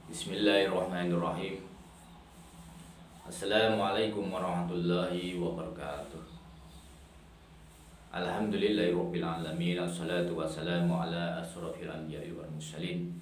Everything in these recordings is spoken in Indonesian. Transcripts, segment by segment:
Bismillahirrahmanirrahim. Assalamualaikum warahmatullahi wabarakatuh. Alhamdulillahirabbil alamin. Assalatu wassalamu ala asrofil anbiya'i wal mursalin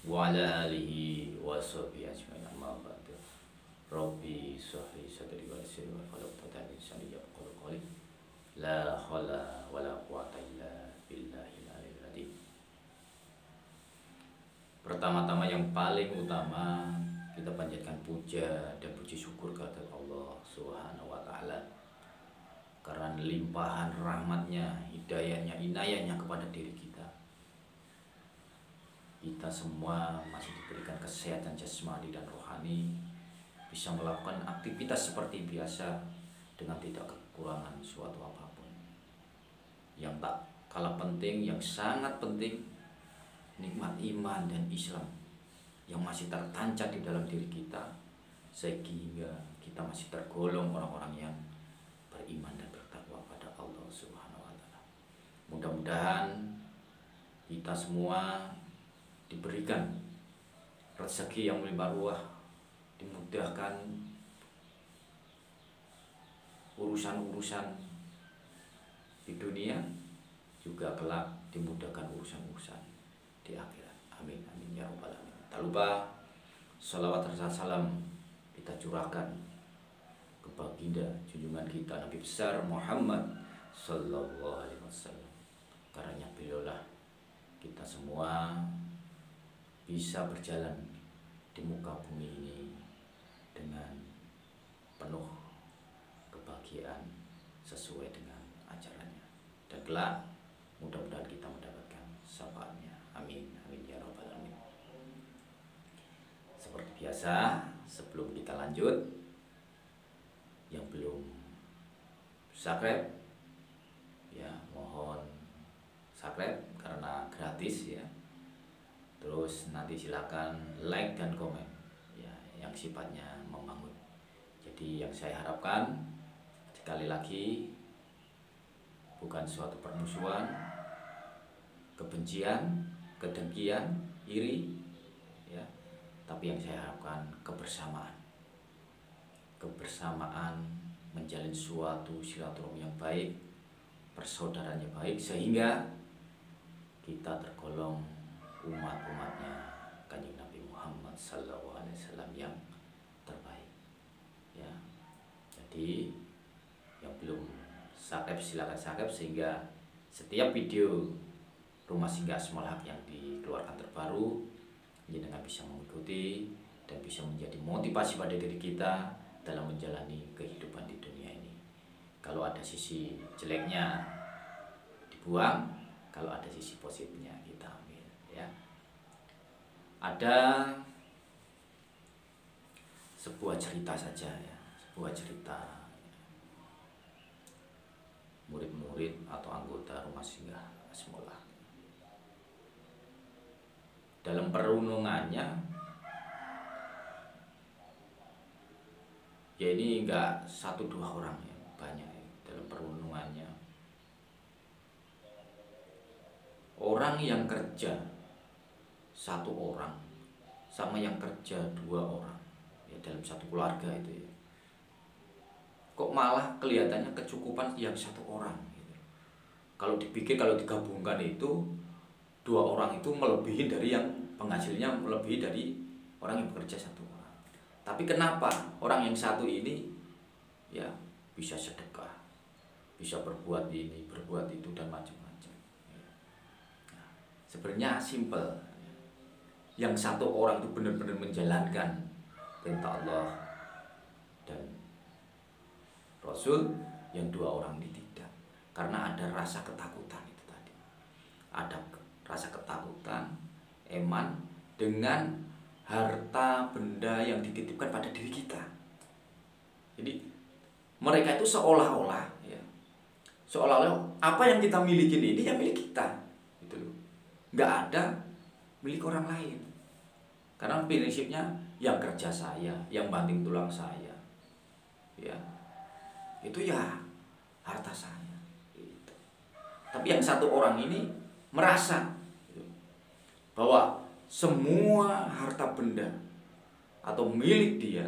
wa ala alihi wa sahbihi ajmain. Amma ba'du. Rabbi shrah li sadri wa yassir li amri wahlul 'uqdatam min lisani yafqahu qawli. La haula wala quwwata illa billahil aliyyil azim. Pertama-tama yang paling utama kita panjatkan puja dan puji syukur kepada Allah Subhanahu wa taala karena limpahan rahmatnya, hidayahnya, inayahnya kepada diri kita. Kita semua masih diberikan kesehatan jasmani dan rohani, bisa melakukan aktivitas seperti biasa dengan tidak kekurangan suatu apapun. Yang tak kalah penting, yang sangat penting, nikmat iman dan Islam yang masih tertancap di dalam diri kita, sehingga kita masih tergolong orang-orang yang beriman dan bertakwa pada Allah Subhanahu wa taala. Mudah-mudahan kita semua diberikan rezeki yang melimpah ruah, dimudahkan urusan-urusan di dunia, juga kelak dimudahkan urusan-urusan di akhirat. Amin amin ya rabbal alamin. Tak lupa salawat serta salam kita curahkan ke baginda junjungan kita Nabi besar Muhammad sallallahu alaihi wasallam. Karena beliaulah kita semua bisa berjalan di muka bumi ini dengan penuh kebahagiaan sesuai dengan ajarannya. Dan kelak mudah-mudahan kita mendapatkan syafaatnya. Amin amin ya rabbal alamin. Seperti biasa, sebelum kita lanjut, yang belum subscribe ya mohon subscribe karena gratis ya. Terus nanti silakan like dan komen ya yang sifatnya membangun. Jadi yang saya harapkan sekali lagi bukan suatu permusuhan, kebencian, kedengkian, iri ya, tapi yang saya harapkan kebersamaan. Kebersamaan menjalin suatu silaturahmi yang baik, persaudaraan yang baik, sehingga kita tergolong umat-umatnya Kanjeng Nabi Muhammad sallallahu alaihi wasallam yang terbaik ya. Jadi yang belum subscribe silakan subscribe, sehingga setiap video Rumah Singgah Asmaul Haq yang dikeluarkan terbaru jenengan bisa mengikuti dan bisa menjadi motivasi pada diri kita dalam menjalani kehidupan di dunia ini. Kalau ada sisi jeleknya dibuang, kalau ada sisi positifnya kita ambil ya. Ada sebuah cerita saja ya, sebuah cerita murid-murid atau anggota Rumah Singgah Asmaul Haq. Dalam perunungannya ya, ini enggak satu dua orang ya, banyak ya. Dalam perunungannya orang yang kerja satu orang sama yang kerja dua orang ya, dalam satu keluarga itu ya, kok malah kelihatannya kecukupan yang satu orang gitu. Kalau dipikir, kalau digabungkan itu dua orang itu melebihi dari yang penghasilnya, melebihi dari orang yang bekerja satu orang. Tapi kenapa orang yang satu ini ya bisa sedekah, bisa berbuat ini, berbuat itu dan macam-macam. Nah, sebenarnya simple. Yang satu orang itu benar-benar menjalankan perintah Allah dan Rasul, yang dua orang ini tidak. Karena ada rasa ketakutan itu tadi. Ada rasa ketakutan, eman dengan harta benda yang dititipkan pada diri kita. Jadi mereka itu seolah-olah ya, seolah-olah apa yang kita miliki ini ya milik kita gitu loh. Nggak ada milik orang lain. Karena prinsipnya yang kerja saya, yang banting tulang saya ya, itu ya harta saya gitu. Tapi yang satu orang ini merasa bahwa semua harta benda atau milik dia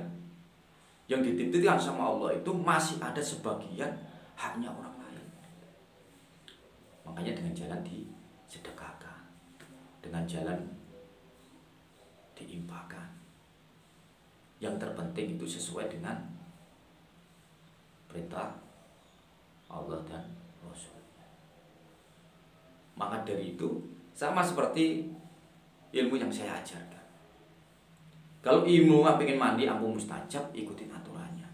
yang dititipkan sama Allah itu masih ada sebagian haknya orang lain. Makanya dengan jalan disedekahkan, dengan jalan diimpakkan. Yang terpenting itu sesuai dengan perintah Allah dan Rasul. Maka dari itu sama seperti ilmu yang saya ajarkan. Kalau ilmu pengen mandi ampun mustajab, ikutin aturannya.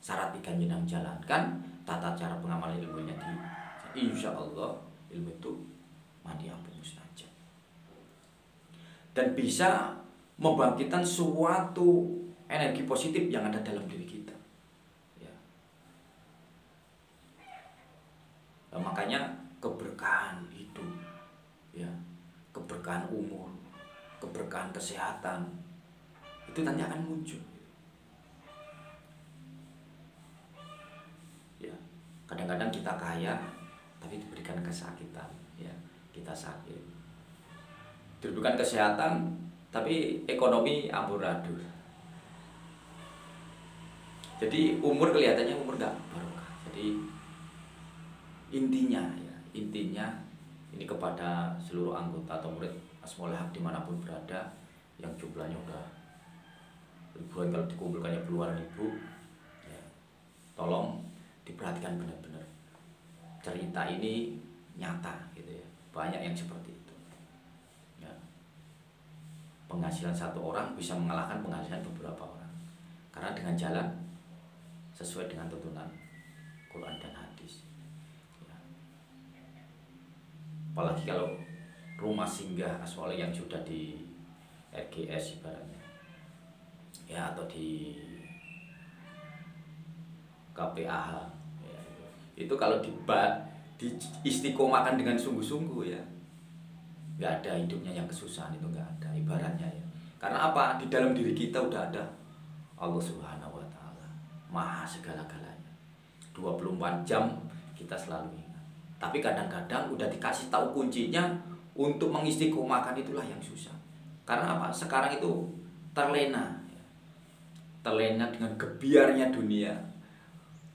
Syarat ikan jenang jalankan, tata cara pengamalan ilmunya insya Allah ilmu itu mandi ampun mustajab. Dan bisa membangkitkan suatu energi positif yang ada dalam diri kita. Ya. Nah, makanya keberkahan hidup, ya, keberkahan umur, keberkahan kesehatan itu nanti akan muncul. Ya, kadang-kadang kita kaya tapi diberikan kesakitan, ya, kita sakit. Diberikan kesehatan tapi ekonomi amburadul. Jadi umur kelihatannya umur enggak barokah. Jadi intinya ini kepada seluruh anggota atau murid Asmaul Haq dimanapun berada yang jumlahnya udah ribuan, kalau dikumpulkannya puluhan ribu, ya, tolong diperhatikan benar-benar. Cerita ini nyata gitu ya, banyak yang seperti itu. Ya. Penghasilan satu orang bisa mengalahkan penghasilan beberapa orang karena dengan jalan sesuai dengan tuntunan Quran dan hadis. Ya. Apalagi kalau rumah singgah Asmaul yang sudah di RGS ibaratnya, ya, atau di KPAH, ya, itu kalau di istiqomahkan dengan sungguh-sungguh, ya, nggak ada hidupnya yang kesusahan, itu nggak ada ibaratnya, ya. Karena apa? Di dalam diri kita udah ada Allah Subhanahu wa Ta'ala, Maha segala-galanya. 24 jam kita selalu ingat. Tapi kadang-kadang udah dikasih tahu kuncinya untuk mengistiqomahkan, itulah yang susah. Karena apa? Sekarang itu terlena dengan gebiarnya dunia,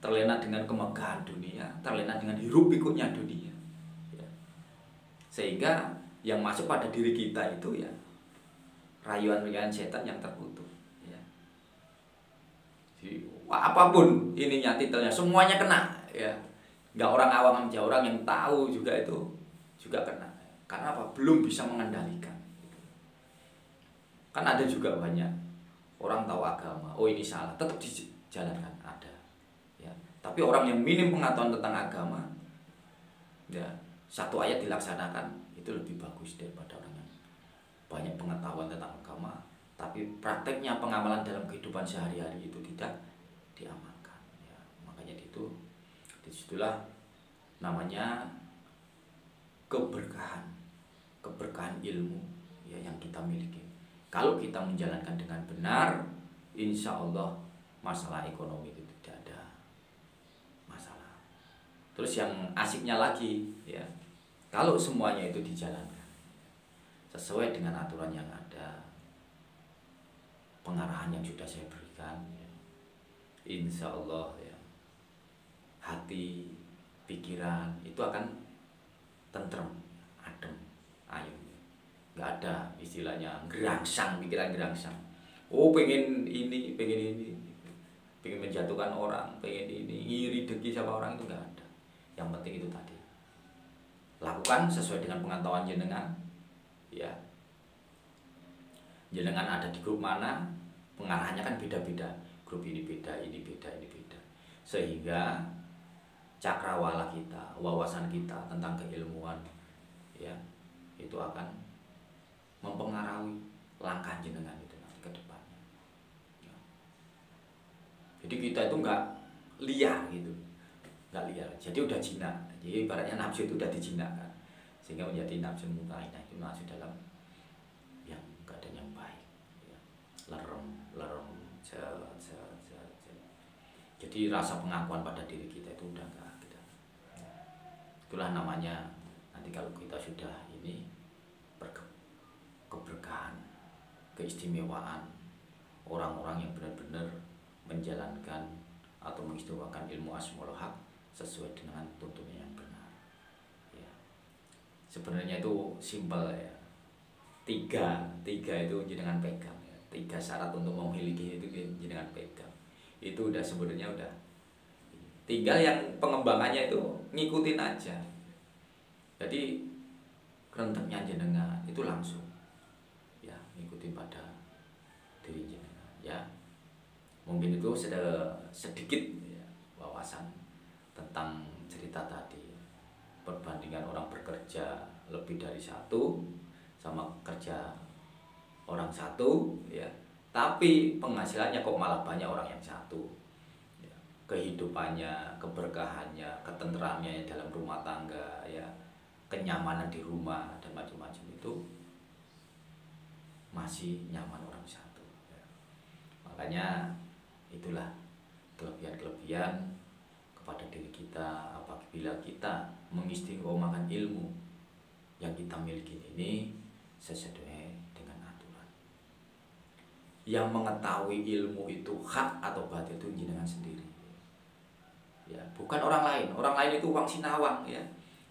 terlena dengan kemegahan dunia, terlena dengan hiruk pikuknya dunia, ya. Sehingga yang masuk pada diri kita itu, ya, rayuan-rayuan setan yang terkutuk, ya. Jadi, apapun ininya titelnya semuanya kena, ya. Nggak orang awam aja, orang yang tahu juga itu juga kena. Karena apa? Belum bisa mengendalikan. Kan ada juga banyak orang tahu agama, oh ini salah, tetap dijalankan, ada, ya. Tapi orang yang minim pengetahuan tentang agama, ya, satu ayat dilaksanakan itu lebih bagus daripada orang yang banyak pengetahuan tentang agama tapi prakteknya pengamalan dalam kehidupan sehari-hari itu tidak diamalkan, ya. Makanya disitulah namanya keberkahan ilmu, ya, yang kita miliki. Kalau kita menjalankan dengan benar, insya Allah masalah ekonomi itu tidak ada masalah. Terus yang asiknya lagi, ya, kalau semuanya itu dijalankan sesuai dengan aturan yang ada, pengarahan yang sudah saya berikan, ya, insya Allah, ya, hati, pikiran itu akan tentrem, adem, ayem. Nggak ada istilahnya gerangsang, pikiran gerangsang. Oh pengen ini, pengen menjatuhkan orang, pengen ini, iri dengki sama orang, itu nggak ada. Yang penting itu tadi, lakukan sesuai dengan pengetahuan jenengan, ya. Jenengan ada di grup mana, pengarahannya kan beda-beda. Grup ini beda, ini beda, ini beda. Sehingga cakrawala kita, wawasan kita tentang keilmuan, ya, itu akan mempengaruhi langkah jenengan itu nanti ke depannya, ya. Jadi kita itu nggak liar gitu, nggak liar. Jadi udah jinak. Jadi ibaratnya nafsu itu udah dijinakkan sehingga menjadi nafsu mutmainah, itu masuk dalam yang keadaan yang baik, ya. Lerem, jadi rasa pengakuan pada diri kita itu udah nggak ada. Itulah namanya nanti kalau kita sudah ini keberkahan keistimewaan orang-orang yang benar-benar menjalankan atau mengistimewakan ilmu asmaul haq sesuai dengan tuntunan yang benar. Ya. Sebenarnya itu simpel ya. Tiga itu jenengan pegang ya. 3 syarat untuk memiliki itu jenengan pegang. Itu udah sebenarnya udah. Tinggal yang pengembangannya itu ngikutin aja. Jadi kerenteknya jenengan itu langsung ya ngikutin pada diri jenengan ya. Mungkin itu sedikit ya, wawasan tentang cerita tadi, perbandingan orang bekerja lebih dari satu sama kerja orang satu ya, tapi penghasilannya kok malah banyak orang yang satu ya. Kehidupannya, keberkahannya, ketenteramnya dalam rumah tangga ya, kenyamanan di rumah dan macam-macam itu masih nyaman orang satu ya. Makanya itulah kelebihan-kelebihan kepada diri kita apabila kita mengistiqomahkan ilmu yang kita miliki ini sesuai dengan aturan. Yang mengetahui ilmu itu hak atau batil itu jenengan sendiri ya, bukan orang lain. Orang lain itu uang sinawang ya,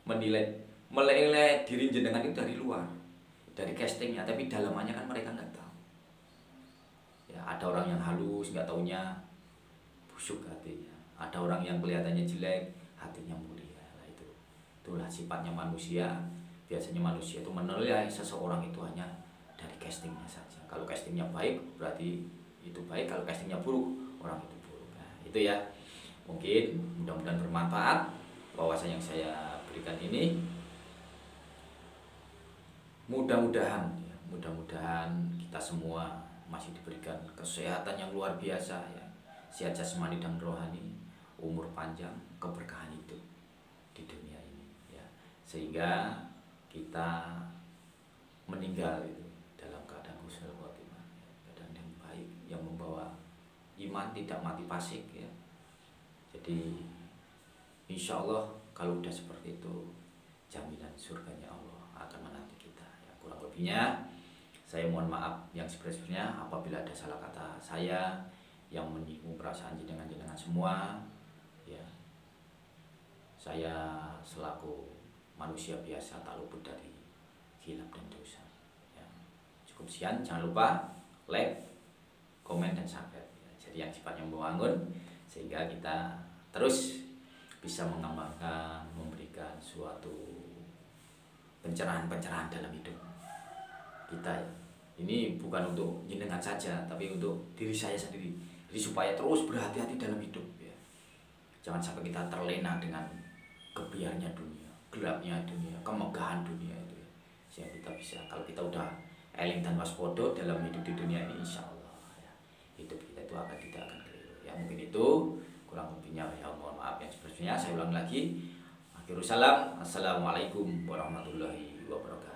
menilai diri jenengan itu dari luar, dari castingnya, tapi dalamannya kan mereka nggak tahu ya. Ada orang yang halus nggak taunya busuk hatinya, ada orang yang kelihatannya jelek hatinya mulia. Nah, itulah sifatnya manusia. Biasanya manusia itu menilai seseorang itu hanya dari castingnya saja. Kalau castingnya baik berarti itu baik, kalau castingnya buruk orang itu buruk. Nah, itu ya, mungkin mudah-mudahan bermanfaat wawasan yang saya berikan ini. Mudah-mudahan kita semua masih diberikan kesehatan yang luar biasa ya, sehat jasmani dan rohani, umur panjang, keberkahan hidup di dunia ini ya, sehingga kita meninggal itu dalam keadaan husnul khotimah, keadaan yang baik yang membawa iman tidak mati fasik ya. Jadi insya Allah kalau udah seperti itu jaminan surganya Allah akan menanti kita ya. Kurang lebihnya saya mohon maaf yang sebenarnya apabila ada salah kata saya yang menyinggung perasaan jenengan semua ya. Saya selaku manusia biasa tak luput dari khilaf dan dosa ya. Cukup sekian, jangan lupa like, komen dan subscribe ya. Jadi yang sifatnya membangun sehingga kita terus bisa mengembangkan, memberikan suatu pencerahan-pencerahan dalam hidup kita ya. Ini bukan untuk jenengan saja, tapi untuk diri saya sendiri. Jadi supaya terus berhati-hati dalam hidup ya. Jangan sampai kita terlena dengan kebiarnya dunia, gelapnya dunia, kemegahan dunia itu ya. Sehingga kita bisa, kalau kita udah eling dan waspada dalam hidup di dunia ini, insya Allah ya, hidup kita itu tidak akan keliru ya. Mungkin itu kurang lebihnya ya, mohon maaf yang sebelumnya. Saya ulang lagi, akhirul salam, assalamualaikum warahmatullahi wabarakatuh.